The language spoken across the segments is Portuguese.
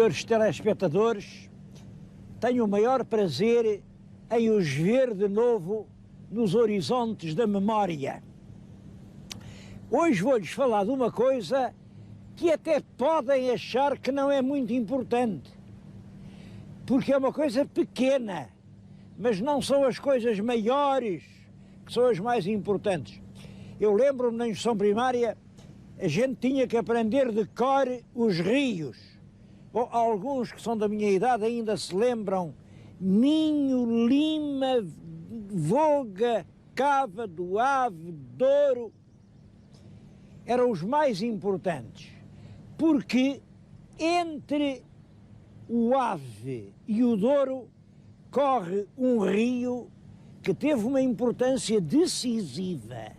Senhores telespectadores, tenho o maior prazer em os ver de novo nos horizontes da memória. Hoje vou-lhes falar de uma coisa que até podem achar que não é muito importante, porque é uma coisa pequena, mas não são as coisas maiores que são as mais importantes. Eu lembro-me na instrução primária, a gente tinha que aprender de cor os rios. Bom, alguns que são da minha idade ainda se lembram: Minho, Lima, Voga, Cávado, Ave, Douro. Eram os mais importantes, porque entre o Ave e o Douro corre um rio que teve uma importância decisiva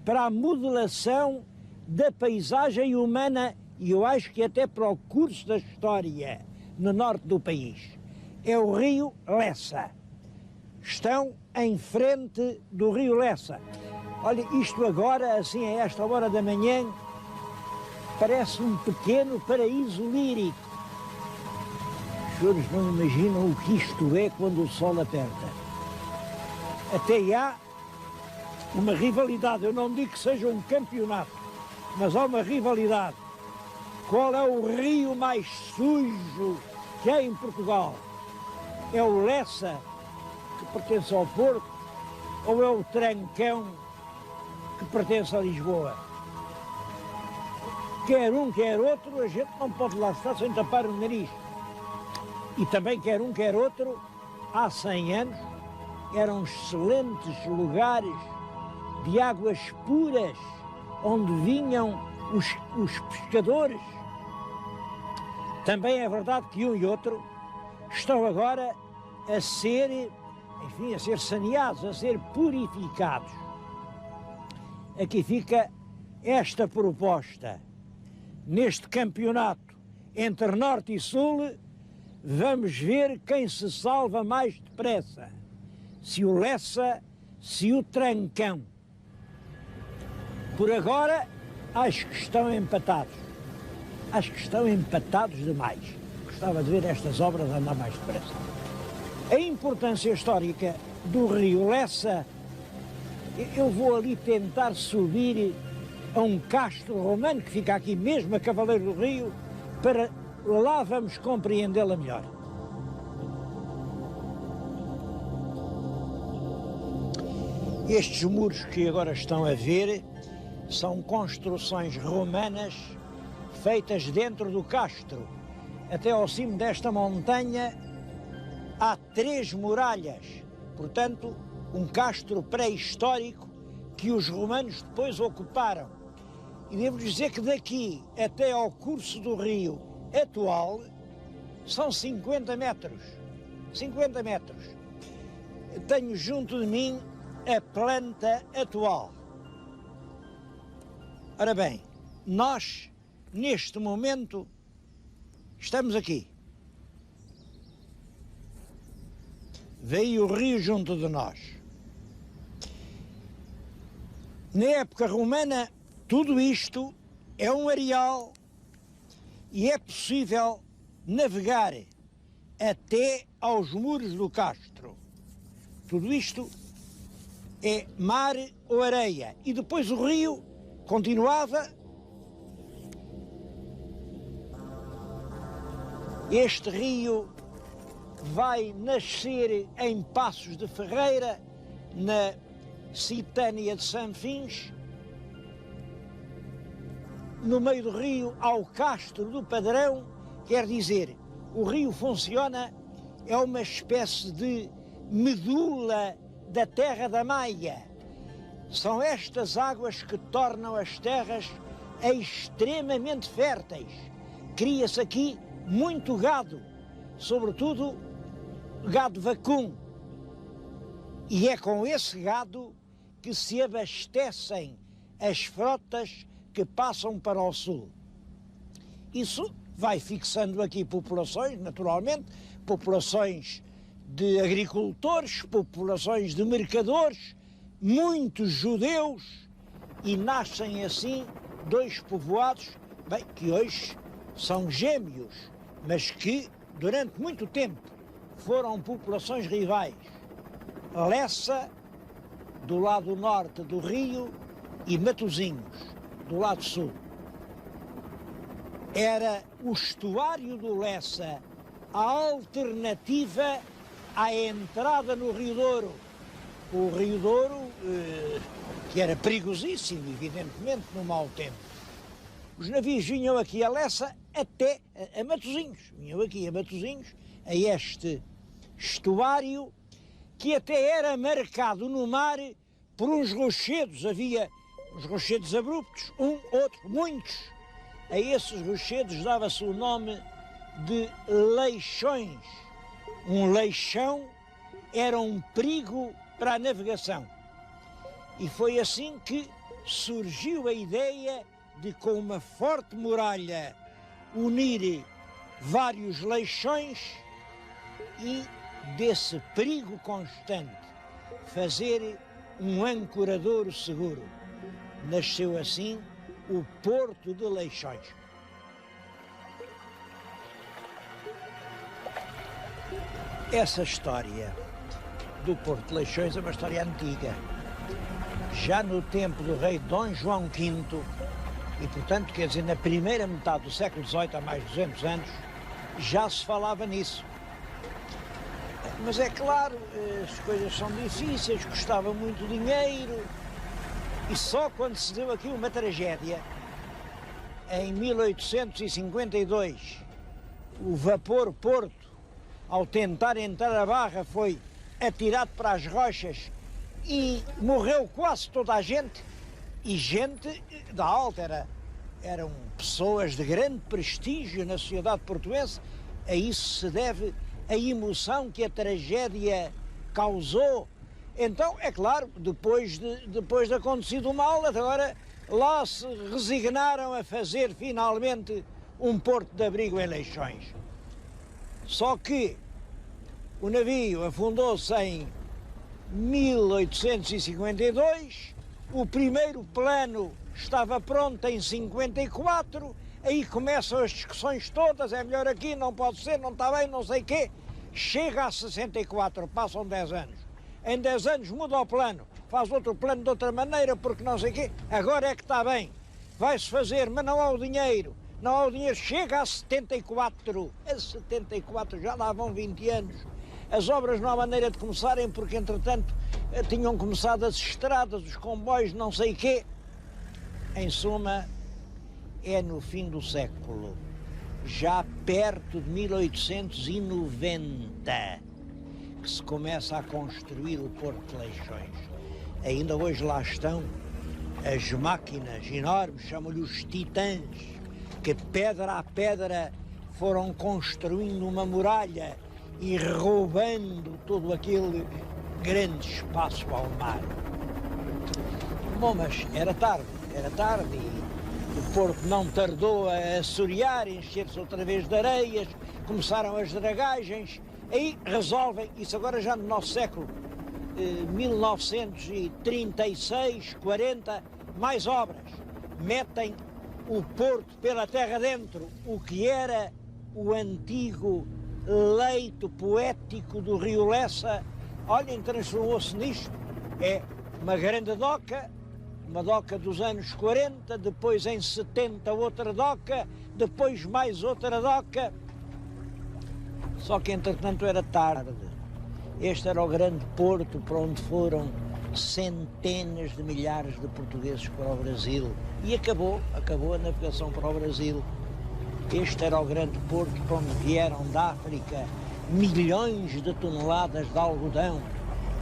para a modelação da paisagem humana e eu acho que até para o curso da história no norte do país. É o rio Lessa. Estão em frente do rio Lessa. Olha, isto agora, assim a esta hora da manhã, parece um pequeno paraíso lírico. Os senhores não imaginam o que isto é quando o sol aperta. Até há uma rivalidade, eu não digo que seja um campeonato, mas há uma rivalidade. Qual é o rio mais sujo que há em Portugal? É o Lessa, que pertence ao Porto, ou é o Trancão, que pertence a Lisboa? Quer um, quer outro, a gente não pode lá estar sem tapar o nariz. E também quer um, quer outro, há 100 anos, eram excelentes lugares de águas puras, onde vinham os pescadores. Também é verdade que um e outro estão agora a ser, enfim, a ser saneados, a ser purificados. Aqui fica esta proposta. Neste campeonato entre Norte e Sul, vamos ver quem se salva mais depressa. Se o Lessa, se o Trancão. Por agora, acho que estão empatados. Acho que estão empatados demais. Gostava de ver estas obras andar mais depressa. A importância histórica do rio Lessa, eu vou ali tentar subir a um castro romano que fica aqui mesmo a Cavaleiro do Rio, para lá vamos compreendê-la melhor. Estes muros que agora estão a ver são construções romanas feitas dentro do castro. Até ao cimo desta montanha há 3 muralhas, portanto, um castro pré-histórico que os romanos depois ocuparam. E devo dizer que daqui até ao curso do rio atual são 50 metros. 50 metros. Tenho junto de mim a planta atual. Ora bem, nós, neste momento, estamos aqui. Veio o rio junto de nós. Na época romana, tudo isto é um areal e é possível navegar até aos muros do castro. Tudo isto é mar ou areia. E depois o rio continuava. Este rio vai nascer em Passos de Ferreira, na Citânia de Sanfins. No meio do rio há o Castro do Padrão, quer dizer, o rio funciona, é uma espécie de medula da terra da Maia. São estas águas que tornam as terras extremamente férteis. Cria-se aqui muito gado, sobretudo gado vacum. E é com esse gado que se abastecem as frotas que passam para o sul. Isso vai fixando aqui populações, naturalmente, populações de agricultores, populações de mercadores, muitos judeus, e nascem assim 2 povoados, bem, que hoje são gêmeos, mas que durante muito tempo foram populações rivais. Lessa, do lado norte do rio, e Matosinhos, do lado sul. Era o estuário do Lessa a alternativa à entrada no Rio Douro. O Rio Douro, que era perigosíssimo, evidentemente, no mau tempo. Os navios vinham aqui a Lessa até a Matosinhos. Vinham aqui a Matosinhos, a este estuário, que até era marcado no mar por uns rochedos. Havia uns rochedos abruptos, um, outro, muitos. A esses rochedos dava-se o nome de leixões. Um leixão era um perigo para a navegação. E foi assim que surgiu a ideia de, com uma forte muralha, unir vários leixões e, desse perigo constante, fazer um ancoradouro seguro. Nasceu assim o Porto de Leixões. Essa história do Porto de Leixões é uma história antiga. Já no tempo do rei Dom João V, e portanto, quer dizer, na primeira metade do século XVIII, há mais de 200 anos, já se falava nisso. Mas é claro, as coisas são difíceis, custava muito dinheiro, e só quando se deu aqui uma tragédia, em 1852, o vapor Porto, ao tentar entrar a barra, foi atirado para as rochas e morreu quase toda a gente, e gente da alta, eram pessoas de grande prestígio na sociedade portuense. A isso se deve a emoção que a tragédia causou. Então, é claro, depois de acontecido o mal, agora lá se resignaram a fazer finalmente um porto de abrigo em Leixões. Só que o navio afundou-se em 1852, o primeiro plano estava pronto em 54, aí começam as discussões todas, é melhor aqui, não pode ser, não está bem, não sei o quê. Chega a 64, passam 10 anos. Em 10 anos muda o plano, faz outro plano de outra maneira, porque não sei o quê, agora é que está bem. Vai-se fazer, mas não há o dinheiro. Não há o dinheiro, chega a 74. A 74 já lá vão 20 anos. As obras não há maneira de começarem, porque entretanto tinham começado as estradas, os comboios, não sei o quê. Em suma, é no fim do século, já perto de 1890, que se começa a construir o Porto de Leixões. Ainda hoje lá estão as máquinas enormes, chamam-lhe os titãs, que pedra a pedra foram construindo uma muralha e roubando todo aquele grande espaço ao mar. Bom, mas era tarde e o Porto não tardou a assorear, encher-se outra vez de areias, começaram as dragagens, aí resolvem, isso agora já no nosso século, 1936, 40, mais obras, metem o Porto pela terra dentro, o que era o antigo leito poético do Rio Lessa. Olhem, transformou-se nisto, é uma grande doca, uma doca dos anos 40, depois em 70 outra doca, depois mais outra doca, só que entretanto era tarde. Este era o grande porto para onde foram centenas de milhares de portugueses para o Brasil, e acabou a navegação para o Brasil. Este era o grande porto para onde vieram da África milhões de toneladas de algodão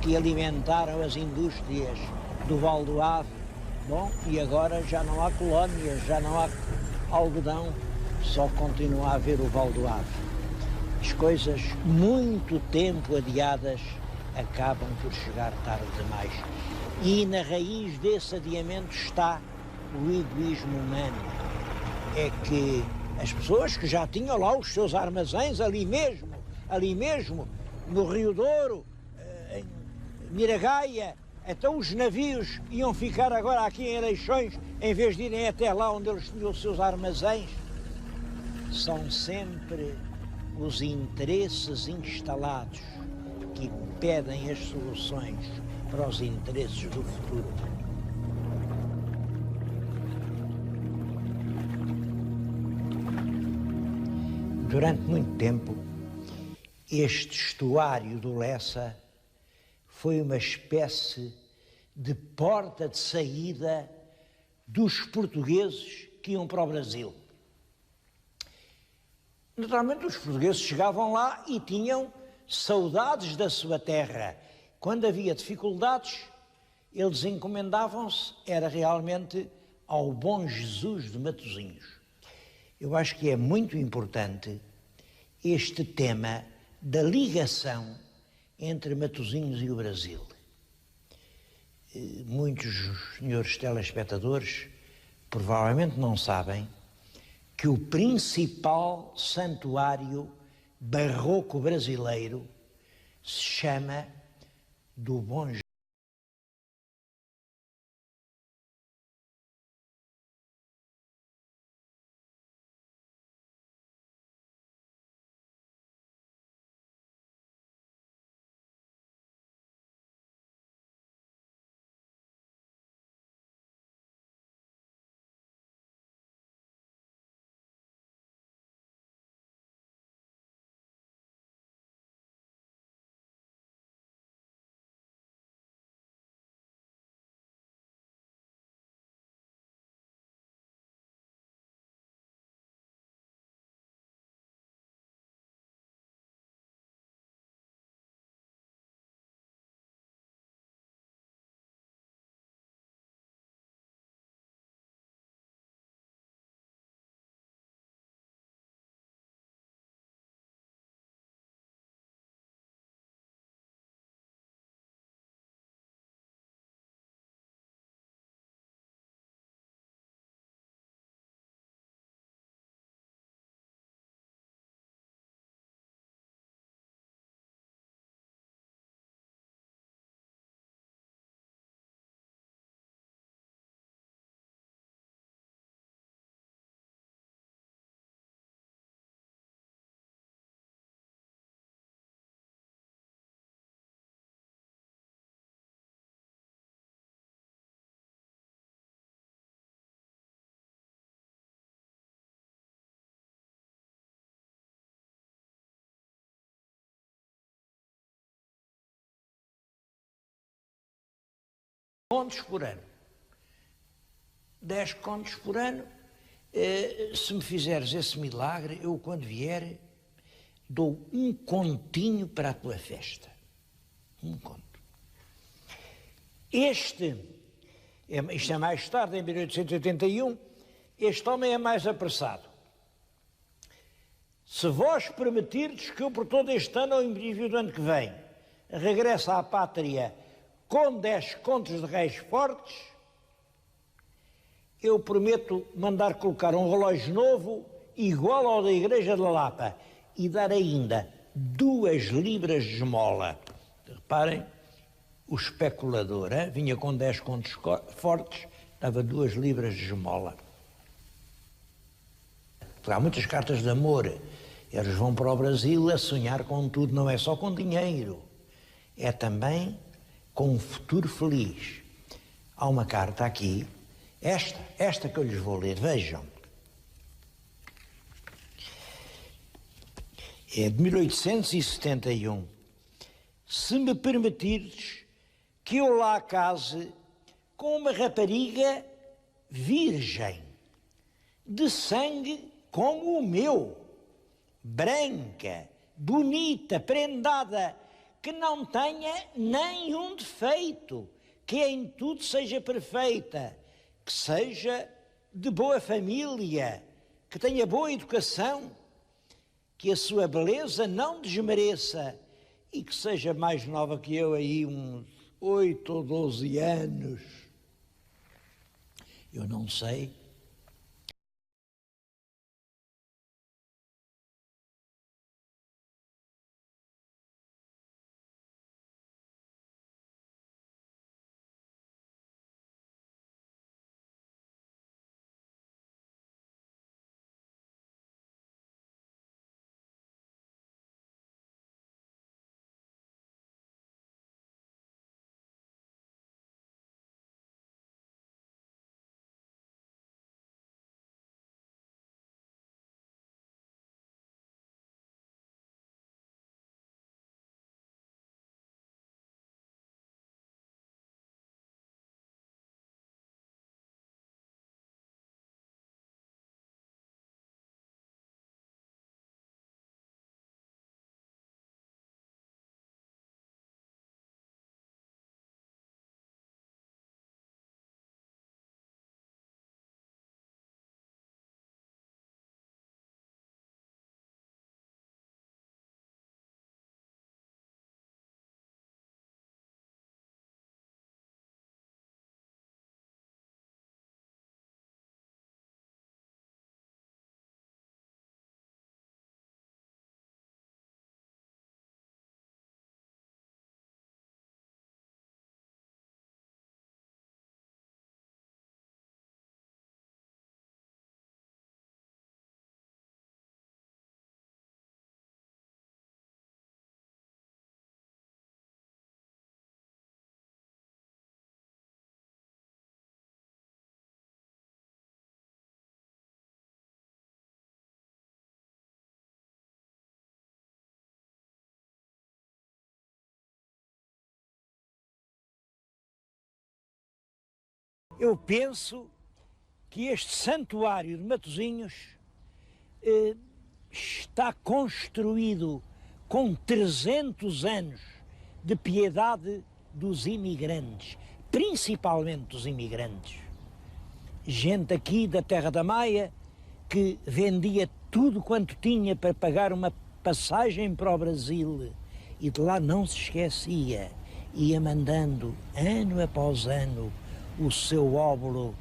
que alimentaram as indústrias do Val do Ave. Bom, e agora já não há colónias, já não há algodão, só continua a haver o Val do Ave. As coisas, muito tempo adiadas, acabam por chegar tarde demais. E na raiz desse adiamento está o egoísmo humano. É que as pessoas que já tinham lá os seus armazéns ali mesmo, no Rio Douro, em Miragaia, então os navios iam ficar agora aqui em Leixões, em vez de irem até lá onde eles tinham os seus armazéns. São sempre os interesses instalados que impedem as soluções para os interesses do futuro. Durante muito tempo, este estuário do Lessa foi uma espécie de porta de saída dos portugueses que iam para o Brasil. Naturalmente, os portugueses chegavam lá e tinham saudades da sua terra. Quando havia dificuldades, eles encomendavam-se, era realmente ao bom Jesus de Matosinhos. Eu acho que é muito importante este tema da ligação entre Matosinhos e o Brasil. Muitos senhores telespectadores provavelmente não sabem que o principal santuário barroco brasileiro se chama do Bom Jesus. Contos por ano. 10 contos por ano. Se me fizeres esse milagre, eu quando vier dou um continho para a tua festa. Um conto. Isto é mais tarde, em 1881, este homem é mais apressado. Se vós permitirdes que eu por todo este ano, ou em princípio do ano que vem, regresse à pátria com 10 contos de réis fortes, eu prometo mandar colocar um relógio novo, igual ao da Igreja de Lapa, e dar ainda 2 libras de esmola. Reparem, o especulador vinha com 10 contos fortes, dava 2 libras de esmola. Há muitas cartas de amor. Eles vão para o Brasil a sonhar com tudo, não é só com dinheiro, é também com um futuro feliz. Há uma carta aqui, esta que eu lhes vou ler, vejam. É de 1871. Se me permitires que eu lá case com uma rapariga virgem, de sangue como o meu, branca, bonita, prendada, que não tenha nenhum defeito, que em tudo seja perfeita, que seja de boa família, que tenha boa educação, que a sua beleza não desmereça e que seja mais nova que eu aí, uns 8 ou 12 anos. Eu não sei. Eu penso que este santuário de Matosinhos está construído com 300 anos de piedade dos imigrantes, principalmente dos imigrantes. Gente aqui da Terra da Maia que vendia tudo quanto tinha para pagar uma passagem para o Brasil e de lá não se esquecia, ia mandando ano após ano o seu óbolo.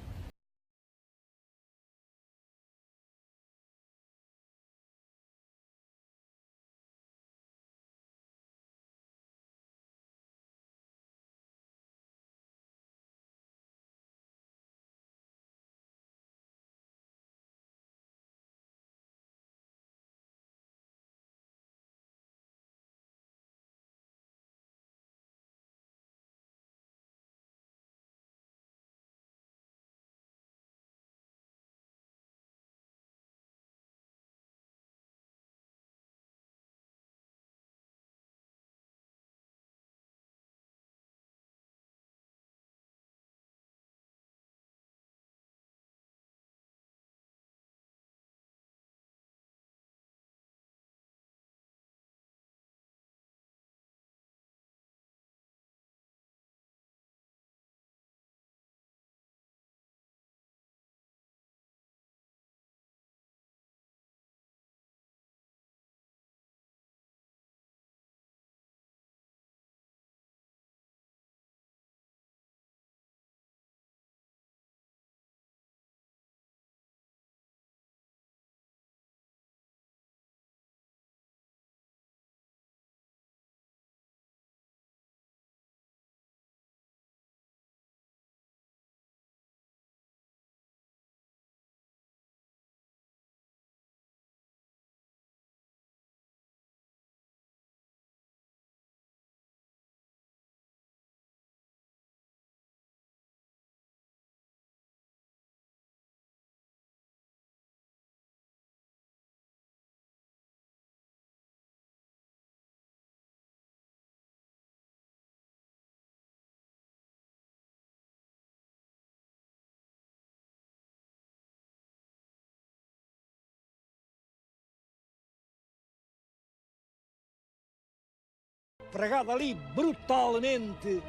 Pregado ali brutalmente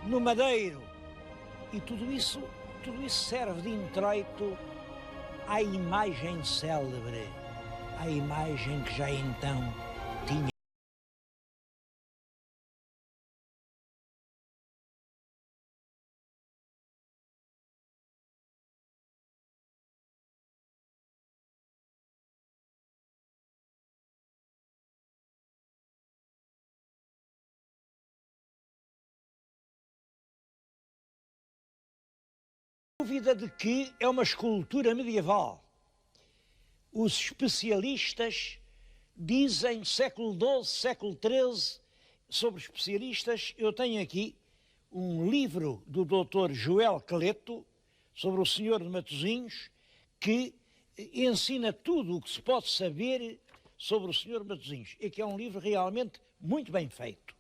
no madeiro. E tudo isso serve de introito à imagem célebre, à imagem que já então tinha. Dúvida de que é uma escultura medieval. Os especialistas dizem século XII, século XIII. Sobre especialistas, eu tenho aqui um livro do Dr. Joel Cleto sobre o Senhor de Matosinhos, que ensina tudo o que se pode saber sobre o Senhor de Matosinhos, e que é um livro realmente muito bem feito.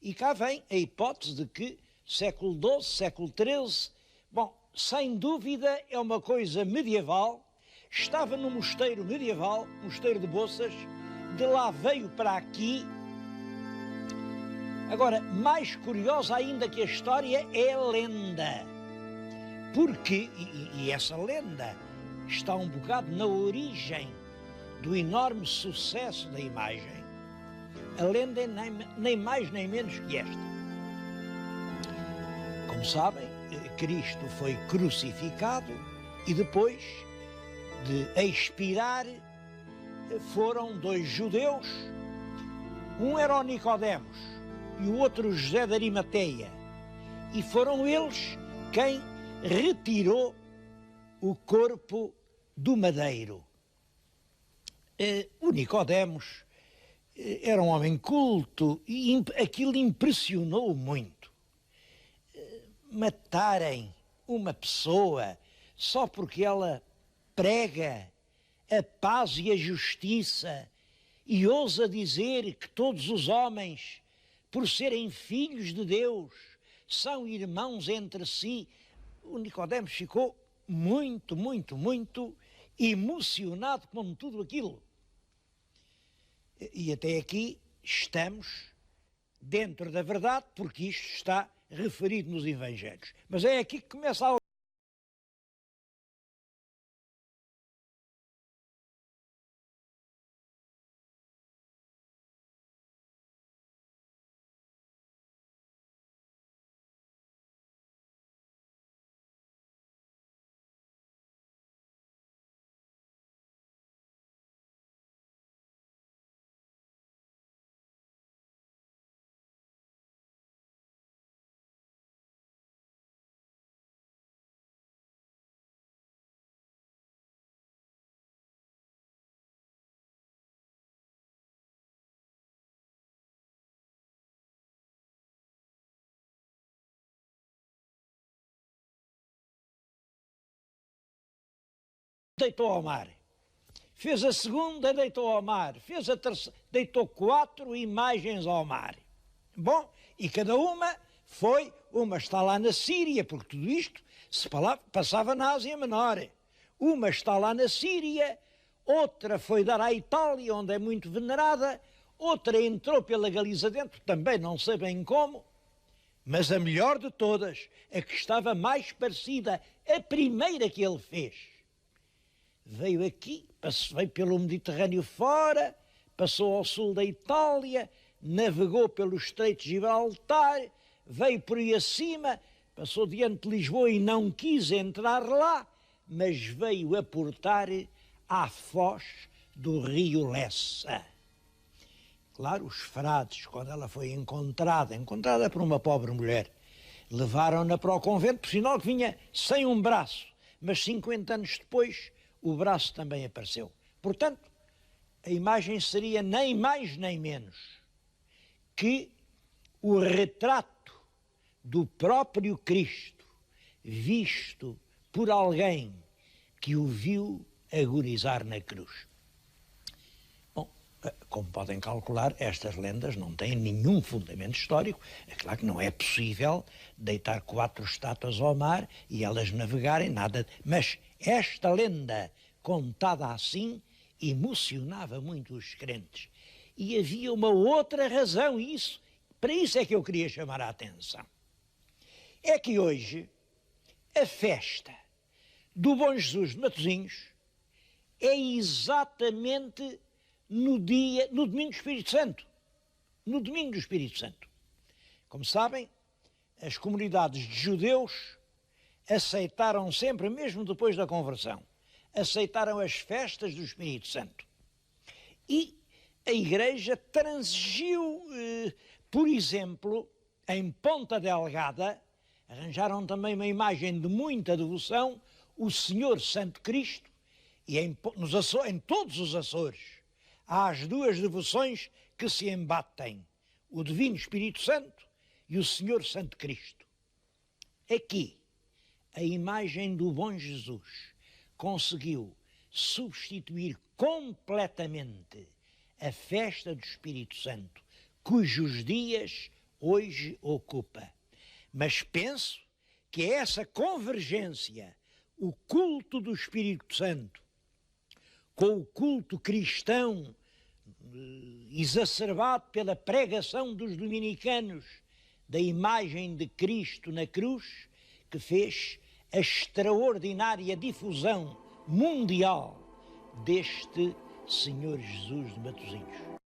E cá vem a hipótese de que século XII, século XIII, bom, sem dúvida é uma coisa medieval, estava no mosteiro medieval, mosteiro de Boças, de lá veio para aqui. Agora, mais curiosa ainda que a história é a lenda, porque, e essa lenda está um bocado na origem do enorme sucesso da imagem. A lenda é nem mais nem menos que esta. Como sabem, Cristo foi crucificado e depois de expirar foram dois judeus, um era o Nicodemos e o outro José de Arimateia, e foram eles quem retirou o corpo do madeiro. O Nicodemos era um homem culto e aquilo impressionou muito. Matarem uma pessoa só porque ela prega a paz e a justiça e ousa dizer que todos os homens, por serem filhos de Deus, são irmãos entre si. o Nicodemos ficou muito, muito, muito emocionado com tudo aquilo. E até aqui estamos dentro da verdade, porque isto está referido nos Evangelhos. Mas é aqui que começa a deitou ao mar. Fez a segunda, deitou ao mar. Fez a terceira, deitou 4 imagens ao mar. Bom, e cada uma está lá na Síria, porque tudo isto passava na Ásia Menor. Uma está lá na Síria, outra foi dar à Itália, onde é muito venerada, outra entrou pela Galiza dentro, também não sei bem como, mas a melhor de todas, a que estava mais parecida, a primeira que ele fez, veio aqui, veio pelo Mediterrâneo fora, passou ao sul da Itália, navegou pelo Estreito de Gibraltar, veio por aí acima, passou diante de Lisboa e não quis entrar lá, mas veio aportar à foz do rio Lessa. Claro, os frades, quando ela foi encontrada por uma pobre mulher, levaram-na para o convento, por sinal que vinha sem um braço, mas 50 anos depois o braço também apareceu. Portanto, a imagem seria nem mais nem menos que o retrato do próprio Cristo, visto por alguém que o viu agonizar na cruz. Bom, como podem calcular, estas lendas não têm nenhum fundamento histórico. É claro que não é possível deitar 4 estátuas ao mar e elas navegarem, nada. Mas esta lenda, contada assim, emocionava muito os crentes. E havia uma outra razão, e para isso é que eu queria chamar a atenção. É que hoje a festa do Bom Jesus de Matosinhos é exatamente no domingo do Espírito Santo. No domingo do Espírito Santo. Como sabem, as comunidades de judeus aceitaram sempre, mesmo depois da conversão, aceitaram as festas do Espírito Santo. E a Igreja transigiu, por exemplo, em Ponta Delgada, arranjaram também uma imagem de muita devoção, o Senhor Santo Cristo, e em todos os Açores há as 2 devoções que se embatem, o Divino Espírito Santo e o Senhor Santo Cristo. Aqui, a imagem do Bom Jesus conseguiu substituir completamente a festa do Espírito Santo, cujos dias hoje ocupa. Mas penso que é essa convergência, o culto do Espírito Santo, com o culto cristão exacerbado pela pregação dos dominicanos da imagem de Cristo na cruz, que fez a extraordinária difusão mundial deste Senhor Jesus de Matosinhos.